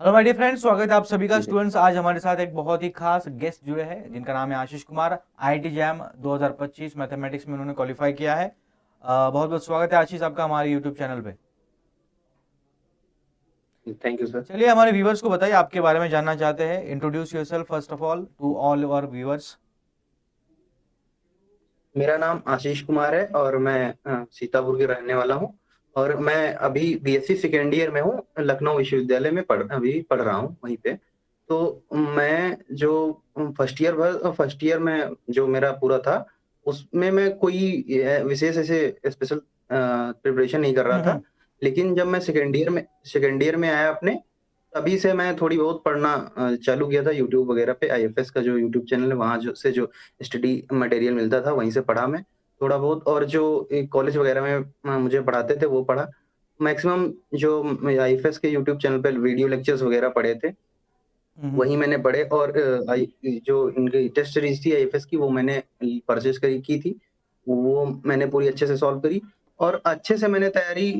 Hello my dear friends, स्वागत है आप सभी का। जी सर। स्टूडेंट्स, आज हमारे साथ एक बहुत ही खास गेस्ट जुड़े हैं जिनका नाम है Ashish Kumar. IIT jam 2025 mathematics में उन्होंने क्वालिफाई किया है। बहुत बहुत स्वागत है आशीष आपका हमारे यूट्यूब चैनल पे। Thank you sir. चलिए, हमारे व्यूवर्स को बताइए, आपके बारे में जानना चाहते हैं। Introduce yourself first of all to all our viewers. मेरा नाम आशीष कुमार है और मैं सीतापुर के रहने वाला हूँ। और मैं अभी बीएससी सेकेंड ईयर में हूँ, लखनऊ विश्वविद्यालय में अभी पढ़ रहा हूँ वहीं पे। तो मैं जो फर्स्ट ईयर में जो मेरा पूरा था, उसमें मैं कोई विशेष ऐसे स्पेशल प्रिपरेशन नहीं कर रहा था। हम्म। लेकिन जब मैं सेकेंड ईयर में आया अपने, तभी से मैं थोड़ी बहुत पढ़ना चालू किया था यूट्यूब वगैरह पे। आईएफएस का जो यूट्यूब चैनल है, वहाँ जो स्टडी मटेरियल मिलता था, वहीं से पढ़ा मैं थोड़ा बहुत। और जो कॉलेज वगैरह में मुझे पढ़ाते थे वो पढ़ा। मैक्सिमम जो आईएफएस के यूट्यूब चैनल पे वीडियो लेक्चर्स वगैरह पढ़े थे, हम्म। वही मैंने पढ़े। और जो इनकी टेस्ट सीरीज थी आईएफएस की, वो मैंने परचेज की थी। वो मैंने पूरी अच्छे से सॉल्व करी और अच्छे से मैंने तैयारी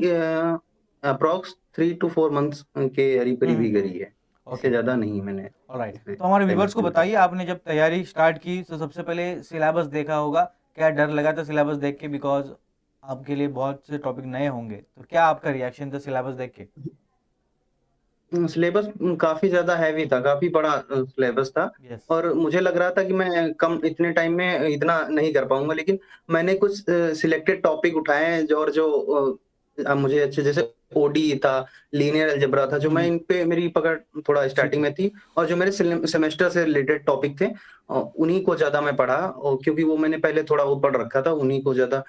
अप्रॉक्स 3 to 4 मंथ्स के करीब करीब हम्म। ही करी है। इससे ओके। ज्यादा नहीं मैंने ऑलराइट, इसमें तो हमारे टाइम व्यूवर्स को स्पेंड करा। बताइए, आपने जब तैयारी स्टार्ट की तो सबसे पहले सिलेबस देखा होगा। क्या डर लगा था सिलेबस देख के? बिकॉज आपके लिए बहुत से टॉपिक नए होंगे, तो क्या आपका रिएक्शन था सिलेबस देख के? सिलेबस काफ़ी ज़्यादा हैवी था, काफ़ी बड़ा सिलेबस था। यस। और मुझे लग रहा था कि मैं कम इतने टाइम में इतना नहीं कर पाऊँगा, लेकिन मैंने कुछ सिलेक्टेड टॉपिक उठाए हैं जो मुझे अच्छे, जैसे ओडी था, लीनियर अलजेब्रा था, जो मैं इन पे मेरी पकड़ थोड़ा ठीक स्टार्टिंग है। में थी। और जो मेरे सेमेस्टर से रिलेटेड टॉपिक थे, उन्हीं को ज़्यादा मैं पढ़ा, और क्योंकि वो मैंने पहले थोड़ा बहुत पढ़ रखा था, उन्हीं को ज़्यादा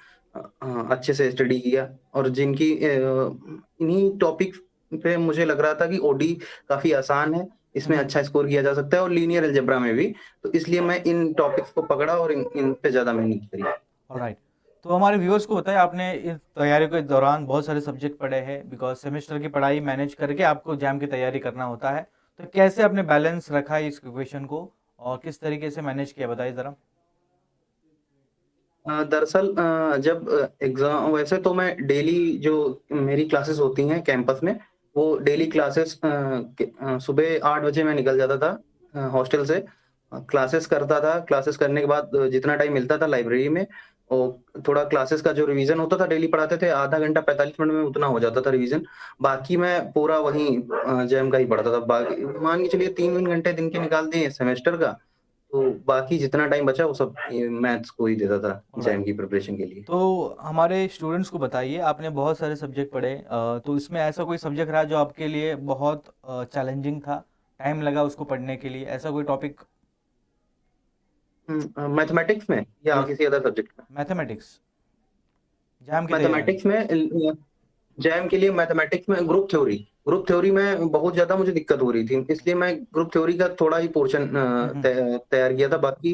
अच्छे से स्टडी किया। और इन्हीं टॉपिक पे मुझे लग रहा था कि ओडी काफ़ी आसान है, इसमें हम्म। अच्छा स्कोर किया जा सकता है, और लीनियर अलजेब्रा में भी। तो इसलिए मैं इन टॉपिक्स को पकड़ा और इन इन पे ज़्यादा मेहनत करी। ऑलराइट, तो हमारे व्यूअर्स को बताइए, आपने इस तैयारी के दौरान बहुत सारे सब्जेक्ट पढ़े हैं, बिकॉज सेमेस्टर की पढ़ाई मैनेज करके आपको एग्जाम की तैयारी करना होता है। तो कैसे आपने बैलेंस रखा है इस इक्वेशन को, और किस तरीके से मैनेज किया, बताइए ज़रा। दरअसल जब एग्ज़ाम, वैसे तो मैं डेली जो मेरी क्लासेस होती हैं कैंपस में, वो डेली क्लासेस सुबह 8 बजे मैं निकल जाता था हॉस्टल से। क्लासेस करता था, क्लासेस करने के बाद जितना टाइम मिलता था लाइब्रेरी में, और थोड़ा क्लासेस का जो रिवीजन होता था, डेली पढ़ाते थे, आधा घंटा 45 मिनट में उतना हो जाता था रिवीजन। बाकी मैं पूरा वहीं जैम का ही पढ़ता था। बाकी मान के चलिए 3 घंटे दिन के निकाल दिए सेमेस्टर का, तो बाकी जितना टाइम बचा वो सब ये मैथ्स को ही देता था ऑलराइट, एग्ज़ाम की प्रिपरेशन के लिए। तो हमारे स्टूडेंट्स को बताइए, आपने बहुत सारे सब्जेक्ट पढ़े, तो इसमें ऐसा कोई सब्जेक्ट रहा जो आपके लिए बहुत चैलेंजिंग था, टाइम लगा उसको पढ़ने के लिए, ऐसा कोई टॉपिक? मैथमेटिक्स में या यस, किसी अदर सब्जेक्ट में? मैथमेटिक्स, एग्जाम की तैयारी में। मैथमेटिक्स में जैम के लिए मैथमेटिक्स में ग्रुप थ्योरी में बहुत ज़्यादा मुझे दिक्कत हो रही थी, इसलिए मैं ग्रुप थ्योरी का थोड़ा ही पोर्शन हम्म। तैयार किया था। बाकी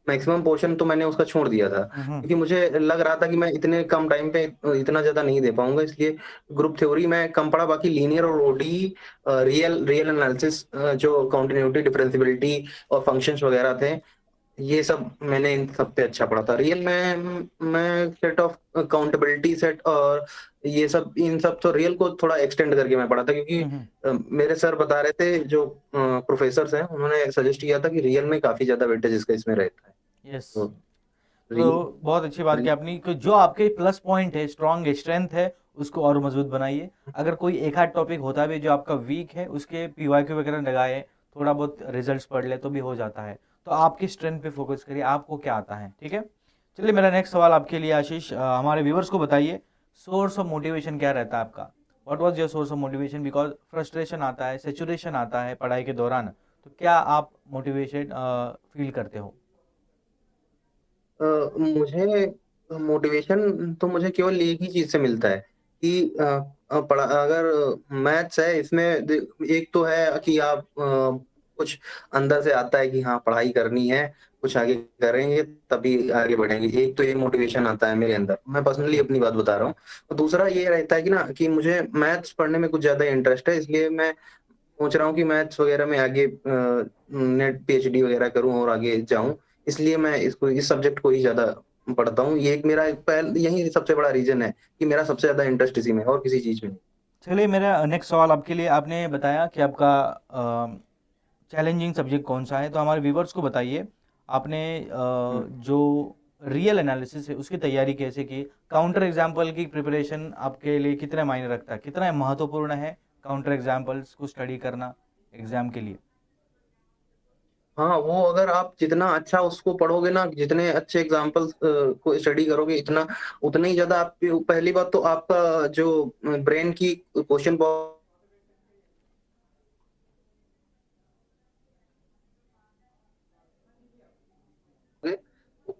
मैक्सिमम पोर्शन तो मैंने उसका छोड़ दिया था, हम्म। क्योंकि मुझे लग रहा था कि मैं इतने कम टाइम पे इतना ज़्यादा नहीं दे पाऊँगा, इसलिए ग्रुप थ्योरी में कम पढ़ा। बाकी लीनियर और ओडी, रियल रियल एनालिसिस, जो कंटीन्यूटी, डिफरेंशियबिलिटी और फंक्शंस वगैरह थे, ये सब मैंने इन सब पे अच्छा पढ़ा था। रियल में मैं सेट ऑफ काउंटेबिलिटी सेट और ये सब, इन सब तो रियल को थोड़ा एक्सटेंड करके मैं पढ़ा था, क्योंकि हम्म। मेरे सर बता रहे थे, जो प्रोफेसर्स हैं, उन्होंने सजेस्ट किया था कि रियल में काफ़ी ज़्यादा वेटेज इसका इसमें रहता है। यस, तो तो रियल बहुत अच्छी बात की रियल आपने कि जो आपके प्लस पॉइंट है, स्ट्रांग स्ट्रेंथ है, उसको और मजबूत बनाइए। अगर कोई एक आध टॉपिक होता भी जो आपका वीक है, उसके पीवाईक्यू वगैरह लगाए, थोड़ा बहुत रिजल्ट्स पढ़ ले तो भी हो जाता है। तो आपकी स्ट्रेंथ पे फोकस करिए, आपको क्या आता है, ठीक है। चलिए, मेरा नेक्स्ट सवाल आपके लिए आशीष, हमारे व्यूवर्स को बताइए, सोर्स ऑफ मोटिवेशन क्या रहता है आपका? What was your source of motivation? Because frustration आता है, सेचुरेशन आता है पढ़ाई के दौरान, तो क्या आप मोटिवेशन फील करते हो? मुझे मोटिवेशन तो मुझे केवल एक ही चीज़ से मिलता है कि पढ़ा अगर मैथ्स है इसमें, एक तो है कि आप कुछ अंदर से आता है कि हाँ पढ़ाई करनी है, कुछ आगे करेंगे तभी आगे बढ़ेंगे। एक तो ये मोटिवेशन आता है मेरे अंदर, मैं पर्सनली ओके। अपनी बात बता रहा हूँ। और दूसरा ये रहता है कि ना, कि मुझे मैथ्स पढ़ने में कुछ ज़्यादा इंटरेस्ट है, इसलिए मैं सोच रहा हूँ कि मैथ्स वगैरह में आगे नेट पीएचडी वगैरह करूँ और आगे जाऊँ। इसलिए मैं इस सब्जेक्ट को ही ज़्यादा पढ़ता हूँ। ये एक मेरा एक पहल यही सबसे बड़ा रीज़न है कि मेरा सबसे ज़्यादा इंटरेस्ट इसी में है और किसी चीज़ में नहीं। चलिए, मेरा नेक्स्ट सवाल आपके लिए, आपने बताया कि आपका चैलेंजिंग सब्जेक्ट कौन सा है, तो हमारे व्यूवर्स को बताइए आपने जो रियल एनालिसिस है उसकी तैयारी कैसे की, काउंटर एग्जाम्पल की प्रिपरेशन आपके लिए कितना मायने रखता है, कितना महत्वपूर्ण है काउंटर एग्जाम्पल्स को स्टडी करना एग्जाम के लिए? हाँ, वो अगर आप जितना अच्छा उसको पढ़ोगे ना, जितने अच्छे एग्जाम्पल्स को स्टडी करोगे, इतना उतना ही ज्यादा आप, पहली बात तो आपका जो ब्रेन की क्वेश्चन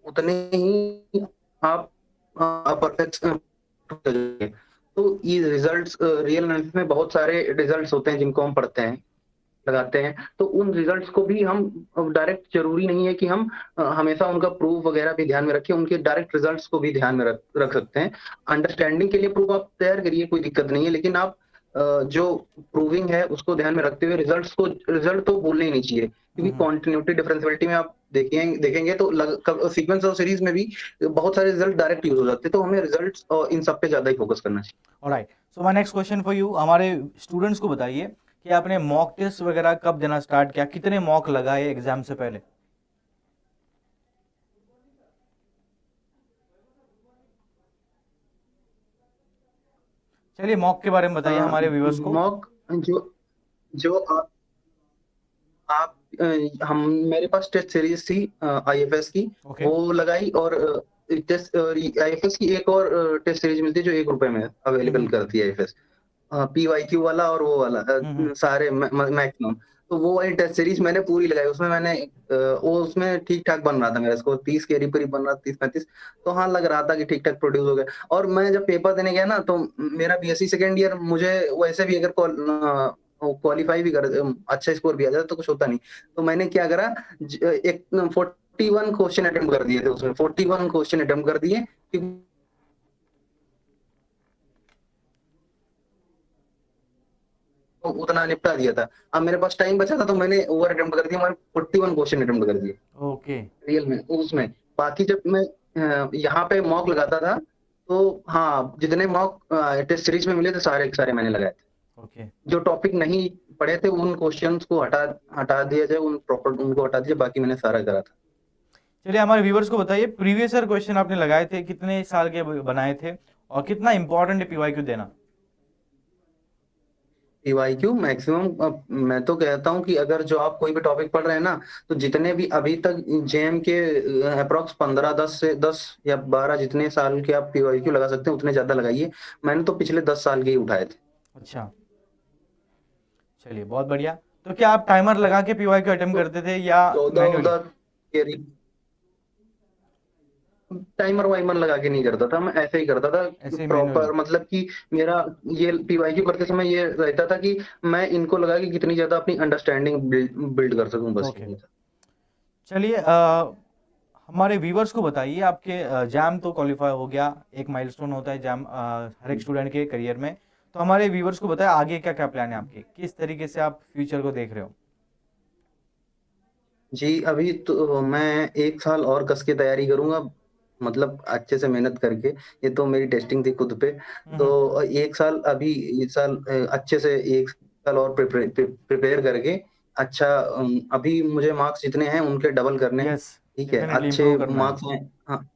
उतने ही आप परफेक्ट जाओगे। तो ये रिजल्ट्स रियल एनालिसिस में बहुत सारे रिजल्ट्स होते हैं जिनको हम पढ़ते हैं, लगाते हैं, तो उन रिजल्ट्स को भी हम डायरेक्ट, जरूरी नहीं है कि हम हमेशा उनका प्रूफ वगैरह भी ध्यान में रखें, उनके डायरेक्ट रिजल्ट्स को भी ध्यान में रख सकते हैं। अंडरस्टैंडिंग के लिए प्रूफ आप तैयार करिए, कोई दिक्कत नहीं है, लेकिन आप जो प्रूविंग है उसको ध्यान में रखते हुए रिजल्ट तो भूलने ही नहीं चाहिए, क्योंकि कॉन्टिन्यूटी डिफरेंशियबिलिटी में आप देखेंगे तो सीक्वेंस और सीरीज में भी बहुत सारे रिजल्ट डायरेक्ट यूज हो जाते हैं, तो हमें रिजल्ट्स और इन सब पे ज्यादा ही फोकस करना चाहिए। Alright, so my next question for you, हमारे स्टूडेंट्स को बताइए कि आपने मॉक टेस्ट वगैरह कब देना स्टार्ट किया, कितने मॉक लगाए एग्जाम से पहले? चलिए, मॉक के बारे में बताइए हमारे व्यूवर्स को। मॉक जो जो आप हम मेरे पास टेस्ट सीरीज थी आईएफएस की, ओके। वो लगाई, और टेस्ट आईएफएस की एक और टेस्ट सीरीज मिलती है जो 1 रुपए में अवेलेबल करती है आईएफएस, पीवाईक्यू वाला और वो वाला सारे मैक्सिमम। तो वो वाली टेस्ट सीरीज मैंने पूरी लगाई, उसमें मैंने वो उसमें ठीक ठाक बन रहा था मेरा स्कोर, 30 के करीब बन रहा था, 30-35। तो हाँ, लग रहा था कि ठीक ठाक प्रोड्यूस हो गया। और मैं जब पेपर देने गया ना, तो मेरा बीएससी सेकेंड ईयर, मुझे वैसे भी अगर क्वालिफाई भी कर, अच्छा स्कोर भी आ जाता तो कुछ होता नहीं। तो मैंने क्या करा, एक 41 क्वेश्चन अटेम्प्ट कर दिए थे उसमें, 41 क्वेश्चन अटेम्प्ट कर दिए, तो उतना निपटा दिया था। अब मेरे पास टाइम बचा था तो मैंने ओवर अटेम्प्ट कर दिया, मैंने 41 क्वेश्चन अटेम्प्ट कर दिए ओके। रियल में उसमें। बाकी जब मैं यहाँ पे मॉक लगाता था, तो हाँ, जितने मॉक टेस्ट सीरीज में मिले थे सारे के सारे मैंने लगाए थे। ओके। जो टॉपिक नहीं पढ़े थे उन क्वेश्चंस को हटा हटा दिया जाए, उनको हटा दिया, बाकी मैंने सारा करा था। चलिए, हमारे व्यूवर्स को बताइए प्रीवियस ईयर क्वेश्चन आपने लगाए थे, कितने साल के बनाए थे, और कितना इंपॉर्टेंट है पीवाईक्यू देना? पीवाईक्यू मैक्सिमम, मैं तो कहता हूँ कि अगर जो आप कोई भी टॉपिक पढ़ रहे हैं ना, तो जितने भी अभी तक जेएम के अप्रोक्स 15 10 या 12 जितने साल के आप पीवाईक्यू लगा सकते हैं उतने ज्यादा लगाइए। मैंने तो पिछले 10 साल के ही उठाए थे। अच्छा, चलिए बहुत बढ़िया। तो क्या आप टाइमर लगा के पीवाईक्यू अटेम्प्ट तो करते थे या 14 मैन्युअली? के टाइमर वाइमर लगा के नहीं करता था, मैं ऐसे ही करता था ऐसे ही मैन्युअली? प्रॉपर, मतलब कि मेरा ये पीवाईक्यू करते समय ये रहता था कि मैं इनको लगा के कितनी ज्यादा अपनी अंडरस्टैंडिंग बिल्ड कर सकूं, बस ओके। यही था। चलिए, हमारे व्यूवर्स को बताइए, आपके जैम तो क्वालिफाई हो गया, एक माइलस्टोन होता है जैम हर एक स्टूडेंट के करियर में। तो हमारे व्यूवर्स को बताइए आगे क्या क्या प्लान है आपके, किस तरीके से आप फ्यूचर को देख रहे हो? जी, अभी तो मैं 1 साल और कस के तैयारी करूंगा, मतलब अच्छे से मेहनत करके। ये तो मेरी टेस्टिंग थी खुद पे, तो 1 साल अभी, इस साल अच्छे से 1 साल और प्रिपेयर करके, अच्छा, अभी मुझे मार्क्स जितने हैं उनके डबल करने हैं। यस, ठीक है, डेफिनेटली अच्छे इम्प्रूव करना है। मार्क्स हैं। हाँ,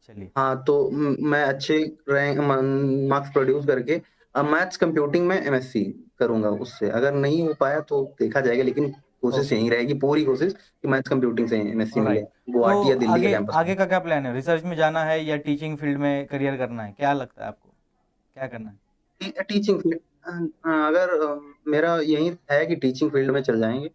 चलिए। हाँ, तो मैं अच्छे रैंक मार्क्स प्रोड्यूस करके मैथ्स कंप्यूटिंग में एमएससी करूंगा। उससे अगर नहीं हो पाया तो देखा जाएगा, लेकिन कोशिश ओके। यही रहेगी, पूरी कोशिश कि मैथ्स कंप्यूटिंग से एमएससी मिले, ऑलराइट। तो गुवाहाटी या दिल्ली के आगे कैंपस आगे में। का क्या प्लान है, रिसर्च में जाना है या टीचिंग फील्ड में करियर करना है, क्या लगता है आपको, क्या करना है? टीचिंग फील्ड, अगर मेरा यही है कि टीचिंग फील्ड में चल जाएंगे,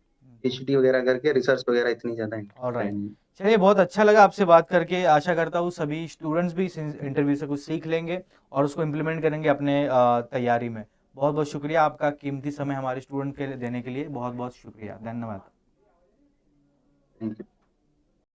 पीएचडी वगैरह करके, रिसर्च वगैरह इतनी ज्यादा इंटरेस्ट है ऑलराइट। नहीं। चलिए, बहुत अच्छा लगा आपसे बात करके, आशा करता हूँ सभी स्टूडेंट्स भी इस इंटरव्यू से कुछ सीख लेंगे और उसको इम्प्लीमेंट करेंगे अपने तैयारी में। बहुत बहुत शुक्रिया आपका, कीमती समय हमारे स्टूडेंट के लिए देने के लिए बहुत बहुत शुक्रिया, धन्यवाद। Thank you.